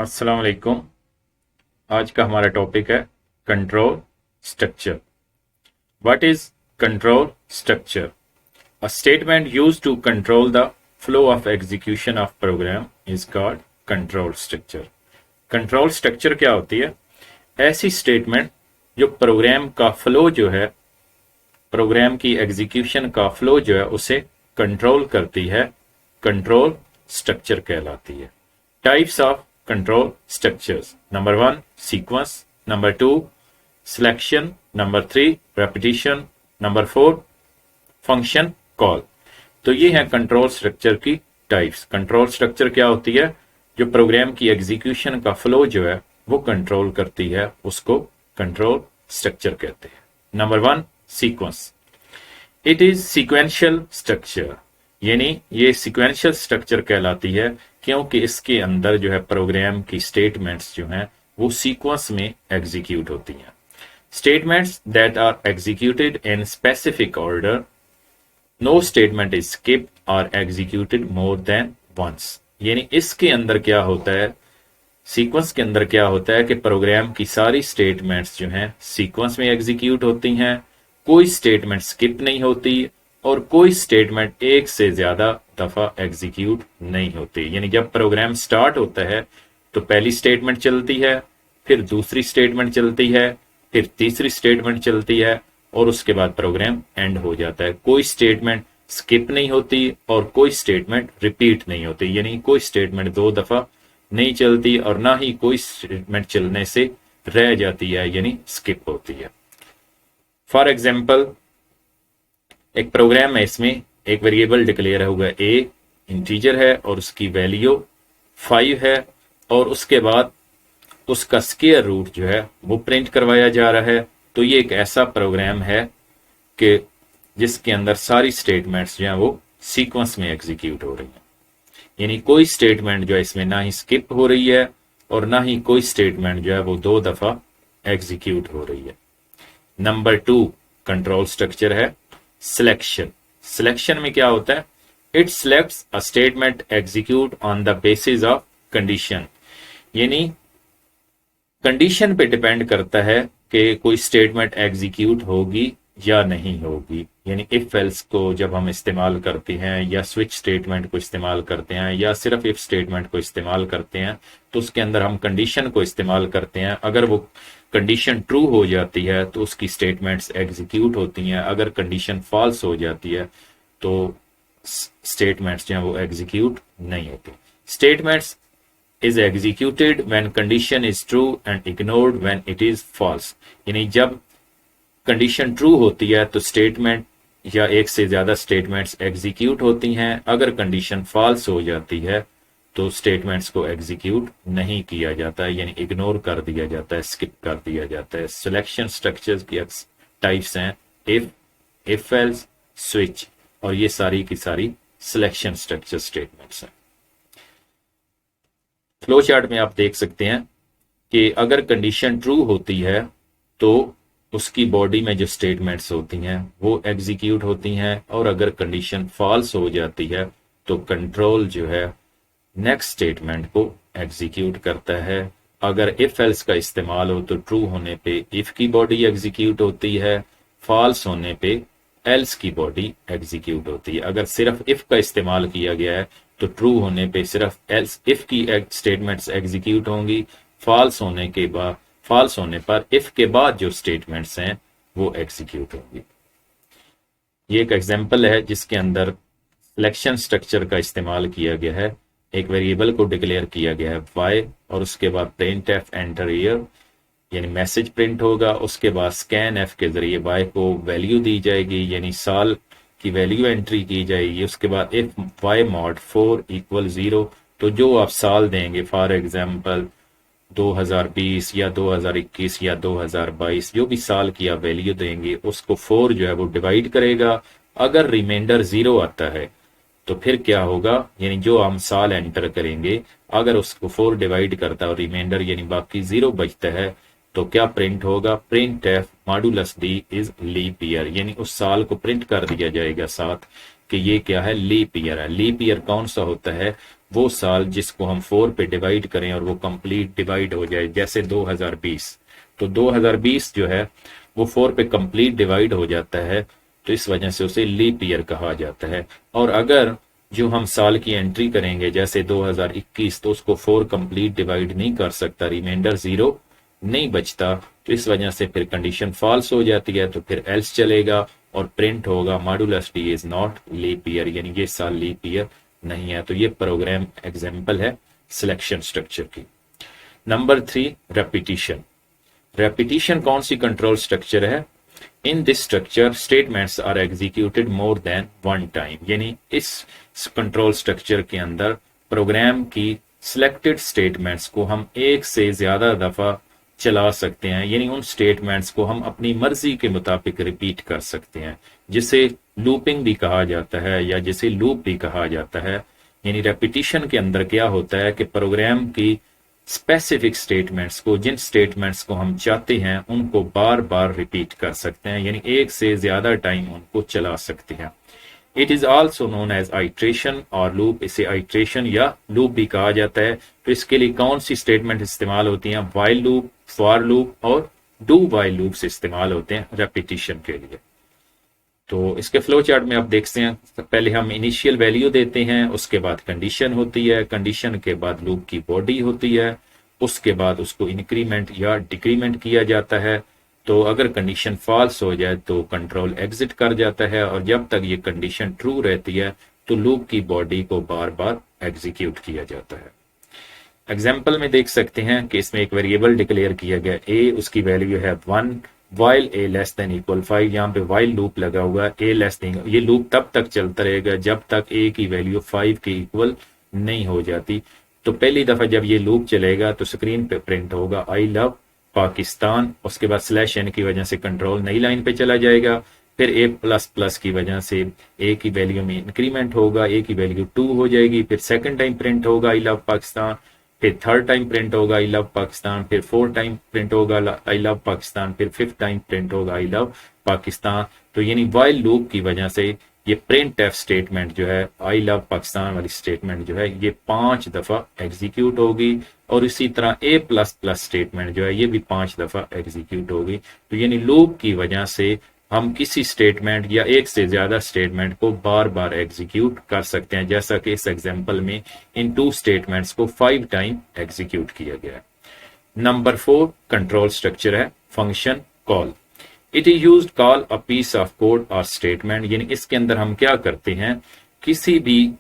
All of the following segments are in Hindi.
अस्सलाम वालेकुम। आज का हमारा टॉपिक है control structure. What is control structure? A statement used to control the flow of execution of program is called control structure. Control structure क्या होती है? ऐसी स्टेटमेंट जो प्रोग्राम का फ्लो जो है, प्रोग्राम की एग्जीक्यूशन का फ्लो जो है उसे कंट्रोल करती है, कंट्रोल स्ट्रक्चर कहलाती है। Types of control structures: number 1 sequence, number 2 selection, number 3 repetition, number 4 function call. तो ये है कंट्रोल स्ट्रक्चर की टाइप्स। कंट्रोल स्ट्रक्चर क्या होती है? जो प्रोग्राम की एग्जीक्यूशन का फ्लो जो है वो कंट्रोल करती है, उसको कंट्रोल स्ट्रक्चर कहते हैं। Number 1 sequence. It is sequential structure, यानी ये सीक्वेंशियल स्ट्रक्चर कहलाती है क्योंकि इसके अंदर जो है प्रोग्राम की स्टेटमेंट्स जो हैं वो सीक्वेंस में एग्जीक्यूट होती हैं। Statements that are executed in specific order, no statement is skipped और एग्जीक्यूटेड मोर देन वंस। यानी इसके अंदर क्या होता है, सीक्वेंस के अंदर क्या होता है कि प्रोग्राम की सारी स्टेटमेंट्स जो हैं सीक्वेंस में एग्जीक्यूट होती हैं, कोई स्टेटमेंट स्किप नहीं होती और कोई स्टेटमेंट एक से ज्यादा दफा एग्जीक्यूट नहीं होती। यानी जब प्रोग्राम स्टार्ट होता है तो पहली स्टेटमेंट चलती है, फिर दूसरी स्टेटमेंट चलती है, फिर तीसरी स्टेटमेंट चलती है और उसके बाद प्रोग्राम एंड हो जाता है। कोई स्टेटमेंट स्किप नहीं होती और कोई स्टेटमेंट रिपीट नहीं होती, यानी कोई स्टेटमेंट दो दफा नहीं चलती और ना ही कोई स्टेटमेंट चलने से रह जाती है, यानी स्किप होती है। फॉर एग्जाम्पल, एक प्रोग्राम है, इसमें एक वेरिएबल डिक्लेयर हुआ ए, इंटीजर है और उसकी वैल्यू 5 है और उसके बाद उसका स्क्वायर रूट जो है वो प्रिंट करवाया जा रहा है। तो ये एक ऐसा प्रोग्राम है कि जिसके अंदर सारी स्टेटमेंट्स जो है वो सीक्वेंस में एग्जीक्यूट हो रही हैं, यानी कोई स्टेटमेंट जो है इसमें ना ही स्किप हो रही है और ना ही कोई स्टेटमेंट जो है वो दो दफा एग्जीक्यूट हो रही है। नंबर 2 कंट्रोल स्ट्रक्चर है सिलेक्शन। सिलेक्शन में क्या होता है? It selects a statement execute on the basis of condition, यानी कंडीशन पे डिपेंड करता है कि कोई स्टेटमेंट एग्जीक्यूट होगी या नहीं होगी। यानी इफ एल्स को जब हम इस्तेमाल करते हैं या स्विच स्टेटमेंट को इस्तेमाल करते हैं या सिर्फ इफ स्टेटमेंट को इस्तेमाल करते हैं तो उसके अंदर हम कंडीशन को इस्तेमाल करते हैं। अगर वो कंडीशन ट्रू हो जाती है तो उसकी स्टेटमेंट्स एग्जीक्यूट होती हैं, अगर कंडीशन फॉल्स हो जाती है तो स्टेटमेंट्स जो है वो एग्जीक्यूट नहीं होती। Statements is executed when condition is true and ignored when it is false, यानी जब कंडीशन ट्रू होती है तो स्टेटमेंट या एक से ज्यादा स्टेटमेंट्स एग्जीक्यूट होती हैं, अगर कंडीशन फॉल्स हो जाती है तो स्टेटमेंट्स को एग्जीक्यूट नहीं किया जाता है, यानी इग्नोर कर दिया जाता है, स्किप कर दिया जाता है। सिलेक्शन स्ट्रक्चर्स की टाइप्स हैं इफ एल्स, स्विच, और ये सारी की सारी सिलेक्शन स्ट्रक्चर स्टेटमेंट्स हैं। फ्लो चार्ट में आप देख सकते हैं कि अगर कंडीशन ट्रू होती है तो उसकी बॉडी में जो स्टेटमेंट्स होती हैं वो एग्जीक्यूट होती हैं और अगर कंडीशन फॉल्स हो जाती है तो कंट्रोल जो है नेक्स्ट स्टेटमेंट को एग्जीक्यूट करता है। अगर इफ एल्स का इस्तेमाल हो तो ट्रू होने पे इफ की बॉडी एग्जीक्यूट होती है, फॉल्स होने पे एल्स की बॉडी एग्जीक्यूट होती है। अगर सिर्फ इफ का इस्तेमाल किया गया है तो ट्रू होने पे सिर्फ एल्स इफ की स्टेटमेंट्स एग्जीक्यूट होंगी, फॉल्स होने पर इफ के बाद जो स्टेटमेंट्स हैं वो एग्जीक्यूट होंगी। ये एक एग्जांपल है जिसके अंदर सिलेक्शन स्ट्रक्चर का इस्तेमाल किया गया है। एक वेरिएबल को डिक्लेयर किया गया है y और उसके बाद प्रिंट एफ एंटर ईयर, यानी मैसेज प्रिंट होगा। उसके बाद स्कैन एफ के जरिए y को वैल्यू दी जाएगी, यानी साल की वैल्यू एंट्री की जाएगी। उसके बाद इफ y mod 4 = 0, तो जो आप साल देंगे, फॉर एग्जांपल 2020 या 2021 या 2022, जो भी साल की आप वैल्यू देंगे उसको 4 जो है वो डिवाइड करेगा। अगर रिमाइंडर 0 आता है तो फिर क्या होगा, यानी जो हम साल एंटर करेंगे अगर उसको 4 डिवाइड करता है और रिमाइंडर यानी बाकी 0 बचता है तो क्या प्रिंट होगा? Print F modulus D is leap year, यानी उस साल को प्रिंट कर दिया जाएगा साथ कि ये क्या है, लीप ईयर है। लीप ईयर कौन सा होता है? वो साल जिसको हम 4 पे डिवाइड करें और वो कंप्लीट डिवाइड हो जाए, जैसे 2020, तो 2020 जो है वो 4 पे कंप्लीट डिवाइड हो जाता है, तो इस वजह से उसे लीप ईयर कहा जाता है। और अगर जो हम साल की एंट्री करेंगे जैसे 2021, तो उसको 4 कंप्लीट डिवाइड नहीं कर सकता, रिमाइंडर 0 नहीं बचता, तो इस वजह से फिर कंडीशन फॉल्स हो जाती है, तो फिर एल्स चलेगा और प्रिंट होगा modulus D is not leap year, यानी ये साल लीप ईयर नहीं है। तो ये प्रोग्राम एग्जाम्पल है सिलेक्शन स्ट्रक्चर की। Number 3, repetition. रेपिटिशन कौन सी कंट्रोल स्ट्रक्चर है? In this structure statements are executed more than one time, यानी इस कंट्रोल स्ट्रक्चर के अंदर प्रोग्राम की सिलेक्टेड स्टेटमेंट्स को हम एक से ज्यादा दफा चला सकते हैं, यानी उन स्टेटमेंट्स को हम अपनी मर्जी के मुताबिक रिपीट कर सकते हैं, जिसे लूपिंग भी कहा जाता है या जिसे लूप भी कहा जाता है। यानी रेपिटिशन के अंदर क्या होता है कि प्रोग्राम की स्पेसिफिक स्टेटमेंट्स को, जिन स्टेटमेंट्स को हम चाहते हैं उनको बार बार रिपीट कर सकते हैं, यानी एक से ज्यादा टाइम उनको चला सकते हैं। It is also known as iteration और लूप, इसे आइट्रेशन या लूप भी कहा जाता है। तो इसके लिए कौन सी स्टेटमेंट इस्तेमाल होती हैं? व्हाइल लूप, फॉर लूप और डू व्हाइल लूप से इस्तेमाल होते हैं रेपिटिशन के लिए। तो इसके फ्लो चार्ट में आप देखते हैं, पहले हम इनिशियल वैल्यू देते हैं, उसके बाद कंडीशन होती है, कंडीशन के बाद लूप की बॉडी होती है, उसके बाद उसको इंक्रीमेंट या डिक्रीमेंट किया जाता है। तो अगर कंडीशन फॉल्स हो जाए तो कंट्रोल एग्जिट कर जाता है, और जब तक ये कंडीशन ट्रू रहती है तो लूप की बॉडी को बार बार एग्जीक्यूट किया जाता है। एग्जाम्पल में देख सकते हैं कि इसमें एक वेरिएबल डिक्लेयर किया गया a, उसकी वैल्यू है 1, while a less than equal 5, यहाँ पे वाइल लूप लगा हुआ है, a लेस देन, ये लूप तब तक चलता रहेगा जब तक a की वैल्यू 5 के इक्वल नहीं हो जाती। तो पहली दफा जब ये लूप चलेगा तो स्क्रीन पे प्रिंट होगा आई लव पाकिस्तान, उसके बाद स्लैश एन की वजह से कंट्रोल नई लाइन पे चला जाएगा, फिर ए प्लस प्लस की वजह से ए की वैल्यू में इंक्रीमेंट होगा, ए की वैल्यू 2 हो जाएगी, फिर सेकंड टाइम प्रिंट होगा आई लव पाकिस्तान, फिर थर्ड टाइम प्रिंट होगा आई लव पाकिस्तान, फिर फोर्थ टाइम प्रिंट होगा आई लव पाकिस्तान, फिर फिफ्थ टाइम प्रिंट होगा आई लव पाकिस्तान। तो यानी वाइल लूप की वजह से ये प्रिंट एफ स्टेटमेंट जो है, आई लव पाकिस्तान वाली स्टेटमेंट जो है, ये 5 दफा एग्जीक्यूट होगी, और इसी तरह ए प्लस प्लस स्टेटमेंट जो है ये भी 5 दफा एग्जीक्यूट होगी। तो यानी लूप की वजह से हम किसी स्टेटमेंट या एक से ज्यादा स्टेटमेंट को बार बार एग्जीक्यूट कर सकते हैं, जैसा कि इस एग्जांपल में इन 2 स्टेटमेंट्स को 5 टाइम एग्जीक्यूट किया गया है। नंबर 4 कंट्रोल स्ट्रक्चर है function call. It is used call a piece of code और स्टेटमेंट, यानी इसके अंदर हम क्या करते हैं, किसी भी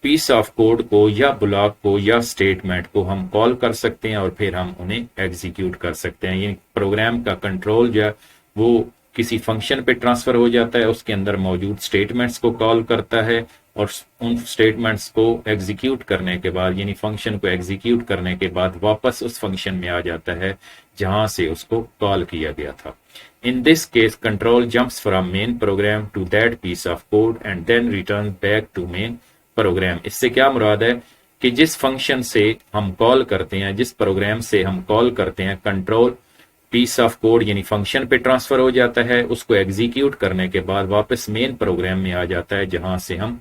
पीस ऑफ कोड को या ब्लॉक को या स्टेटमेंट को हम कॉल कर सकते हैं और फिर हम उन्हें एग्जीक्यूट कर सकते हैं। यानी प्रोग्राम का कंट्रोल जो है वो किसी फंक्शन पे ट्रांसफर हो जाता है, उसके अंदर मौजूद स्टेटमेंट्स को कॉल करता है, और उन स्टेटमेंट्स को एग्जीक्यूट करने के बाद, यानी फंक्शन को एग्जीक्यूट करने के बाद वापस उस फंक्शन में आ जाता है जहां से उसको कॉल किया गया था। In this case, control jumps from main program to that piece of code and then returns back to main program. इससे क्या मुराद है कि जिस फंक्शन से हम कॉल करते हैं, जिस प्रोग्राम से हम कॉल करते हैं, कंट्रोल पीस ऑफ कोड यानी फंक्शन पे ट्रांसफर हो जाता है, उसको एग्जीक्यूट करने के बाद वापस मेन प्रोग्राम में आ जाता है जहां से हम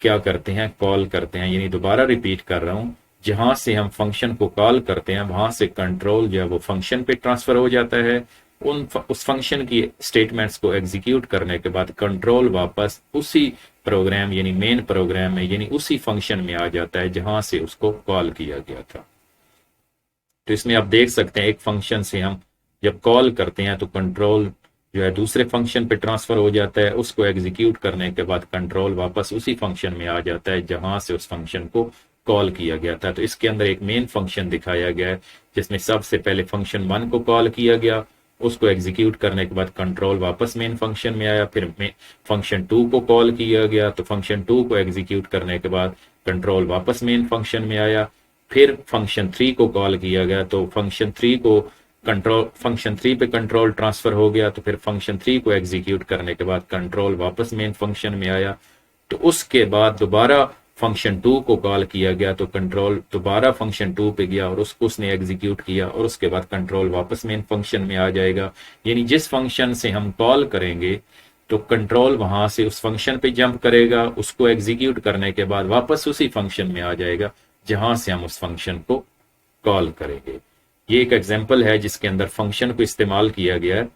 क्या करते हैं, कॉल करते हैं। यानी दोबारा रिपीट कर रहा हूं, जहां से हम फंक्शन को कॉल करते हैं वहां से कंट्रोल जो है वो फंक्शन पे ट्रांसफर हो जाता है, उस फंक्शन की स्टेटमेंट्स को एग्जीक्यूट करने के बाद कंट्रोल वापस उसी प्रोग्राम यानी मेन प्रोग्राम में, यानी उसी फंक्शन में आ जाता है जहां से उसको कॉल किया गया था। तो इसमें आप देख सकते हैं एक फंक्शन से हम जब कॉल करते हैं तो कंट्रोल जो है दूसरे फंक्शन पे ट्रांसफर हो जाता है, उसको एग्जीक्यूट करने के बाद कंट्रोल वापस उसी फंक्शन में आ जाता है जहां से उस फंक्शन को कॉल किया गया था। तो इसके अंदर एक मेन फंक्शन दिखाया गया है जिसमें सबसे पहले फंक्शन 1 को कॉल किया गया, उसको एग्जीक्यूट करने के बाद कंट्रोल वापस मेन फंक्शन में आया, फिर फंक्शन 2 को कॉल किया गया, तो फंक्शन 2 को एग्जीक्यूट करने के बाद कंट्रोल वापस मेन फंक्शन में आया, फिर फंक्शन 3 को कॉल किया गया, तो फंक्शन 3 पे कंट्रोल ट्रांसफर हो गया, तो फिर फंक्शन 3 को एग्जीक्यूट करने के बाद कंट्रोल वापस मेन फंक्शन में आया, तो उसके बाद दोबारा फंक्शन 2 को कॉल किया गया, तो कंट्रोल दोबारा फंक्शन 2 पे गया और उसने एग्जीक्यूट किया, और उसके बाद कंट्रोल वापस मेन फंक्शन में आ जाएगा। यानी जिस फंक्शन से हम कॉल करेंगे तो कंट्रोल वहां से उस फंक्शन पे जंप करेगा, उसको एग्जीक्यूट करने के बाद वापस उसी फंक्शन में आ जाएगा जहां से हम उस फंक्शन को कॉल करेंगे। ये एक एग्जांपल है जिसके अंदर फंक्शन को इस्तेमाल किया गया है।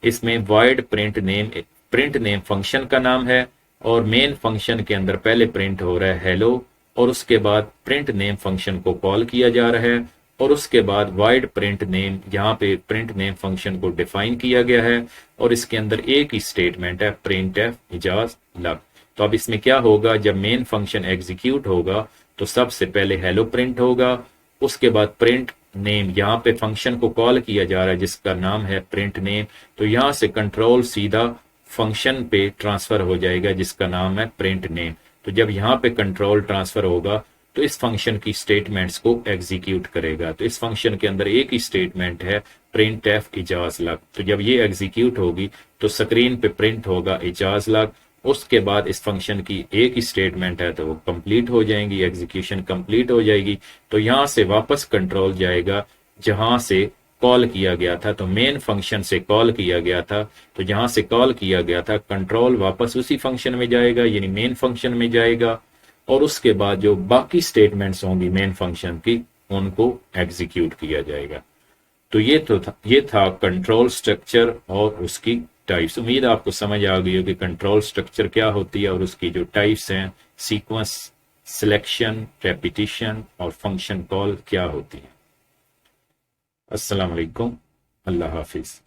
इसमें void प्रिंट नेम फंक्शन का नाम है और मेन फंक्शन के अंदर पहले प्रिंट हो रहा है हेलो, और उसके बाद प्रिंट नेम फंक्शन को कॉल किया जा रहा है, और उसके बाद void प्रिंट नेम, यहाँ पे प्रिंट नेम फंक्शन को डिफाइन किया गया है और इसके अंदर एक ही स्टेटमेंट है प्रिंट एफ इजाज लग। तो अब इसमें क्या होगा, जब मेन फंक्शन एग्जीक्यूट होगा तो सबसे पहले हेलो प्रिंट होगा, उसके बाद प्रिंट नेम, यहाँ पे फंक्शन को कॉल किया जा रहा है जिसका नाम है प्रिंट नेम, तो यहाँ से कंट्रोल सीधा फंक्शन पे ट्रांसफर हो जाएगा जिसका नाम है प्रिंट नेम। तो जब यहाँ पे कंट्रोल ट्रांसफर होगा तो इस फंक्शन की स्टेटमेंट्स को एग्जीक्यूट करेगा। तो इस फंक्शन के अंदर एक ही स्टेटमेंट है प्रिंट एफ इजाज लग। तो जब ये एग्जीक्यूट होगी तो स्क्रीन पे प्रिंट होगा इजाज लग, उसके बाद इस फंक्शन की एक ही स्टेटमेंट है तो वो कंप्लीट हो जाएंगी, एग्जीक्यूशन कंप्लीट हो जाएगी। तो यहां से वापस कंट्रोल जाएगा जहां से कॉल किया गया था, तो मेन फंक्शन से कॉल किया गया था, तो जहां से कॉल किया गया था कंट्रोल वापस उसी फंक्शन में जाएगा यानी मेन फंक्शन में जाएगा, और उसके बाद जो बाकी स्टेटमेंट्स होंगी मेन फंक्शन की उनको एग्जीक्यूट किया जाएगा। तो ये था कंट्रोल स्ट्रक्चर और उसकी टाइप्स। उम्मीद आपको समझ आ गई हो कि कंट्रोल स्ट्रक्चर क्या होती है और उसकी जो टाइप्स हैं सीक्वेंस, सिलेक्शन, रेपिटिशन और फंक्शन कॉल क्या होती है। अस्सलाम वालेकुम, अल्लाह हाफिज।